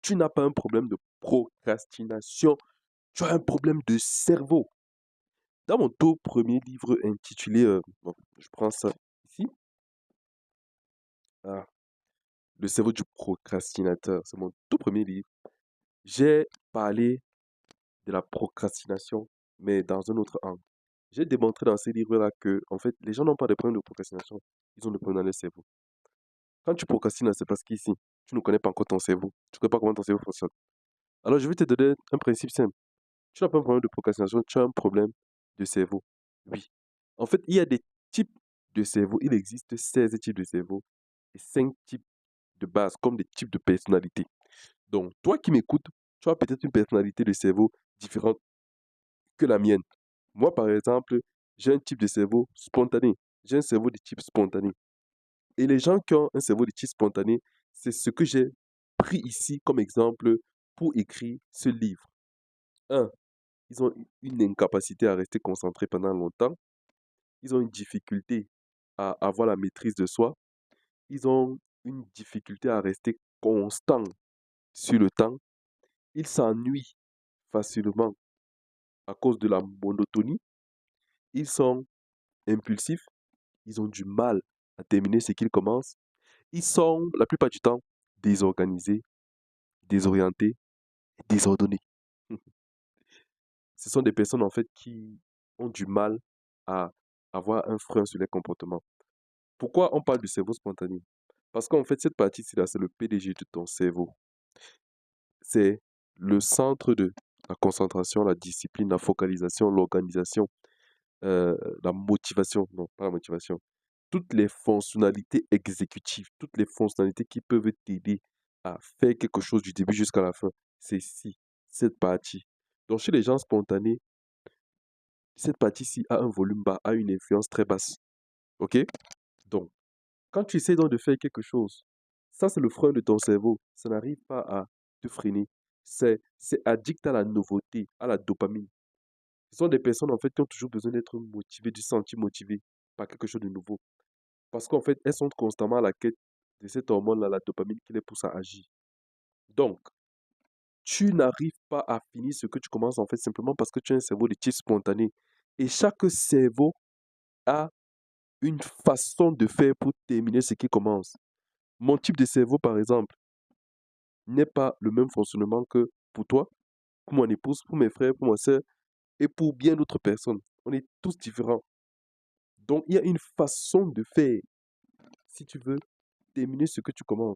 tu n'as pas un problème de procrastination, tu as un problème de cerveau. Dans mon tout premier livre intitulé, bon, je prends ça ici, ah, Le cerveau du procrastinateur, c'est mon tout premier livre. J'ai parlé de la procrastination, mais dans un autre angle. J'ai démontré dans ces livres-là que, en fait, les gens n'ont pas de problème de procrastination, ils ont des problèmes dans leur cerveau. Quand tu procrastines, c'est parce qu'ici, tu ne connais pas encore ton cerveau. Tu ne connais pas comment ton cerveau fonctionne. Alors, je vais te donner un principe simple. Tu n'as pas un problème de procrastination, tu as un problème de cerveau. Oui. En fait, il y a des types de cerveau. Il existe 16 types de cerveau et 5 types de base, comme des types de personnalités. Donc, toi qui m'écoutes, tu as peut-être une personnalité de cerveau différente que la mienne. Moi, par exemple, j'ai un type de cerveau spontané. J'ai un cerveau de type spontané. Et les gens qui ont un cerveau de type spontané, c'est ce que j'ai pris ici comme exemple pour écrire ce livre. Un, ils ont une incapacité à rester concentrés pendant longtemps. Ils ont une difficulté à avoir la maîtrise de soi. Ils ont une difficulté à rester constant sur le temps. Ils s'ennuient facilement à cause de la monotonie. Ils sont impulsifs. Ils ont du mal à terminer ce qu'ils commencent. Ils sont, la plupart du temps, désorganisés, désorientés, désordonnés. Ce sont des personnes, en fait, qui ont du mal à avoir un frein sur les comportements. Pourquoi on parle du cerveau spontané? Parce qu'en fait, cette partie-ci, là, c'est le PDG de ton cerveau. C'est le centre de la concentration, la discipline, la focalisation, l'organisation, euh, la motivation. Non, pas la motivation. Toutes les fonctionnalités exécutives, toutes les fonctionnalités qui peuvent t'aider à faire quelque chose du début jusqu'à la fin. C'est ici, cette partie. Donc, chez les gens spontanés, cette partie-ci a un volume bas, a une influence très basse. OK? Donc, quand tu essaies donc de faire quelque chose, ça c'est le frein de ton cerveau. Ça n'arrive pas à te freiner. C'est addict à la nouveauté, à la dopamine. Ce sont des personnes en fait qui ont toujours besoin d'être motivées, du sentir motivées par quelque chose de nouveau. Parce qu'en fait, elles sont constamment à la quête de cette hormone-là, la dopamine, qui les pousse à agir. Donc, tu n'arrives pas à finir ce que tu commences en fait simplement parce que tu as un cerveau de type spontané. Et chaque cerveau a une façon de faire pour terminer ce qui commence. Mon type de cerveau, par exemple, n'est pas le même fonctionnement que pour toi, pour mon épouse, pour mes frères, pour ma soeur et pour bien d'autres personnes. On est tous différents. Donc, il y a une façon de faire si tu veux terminer ce que tu commences.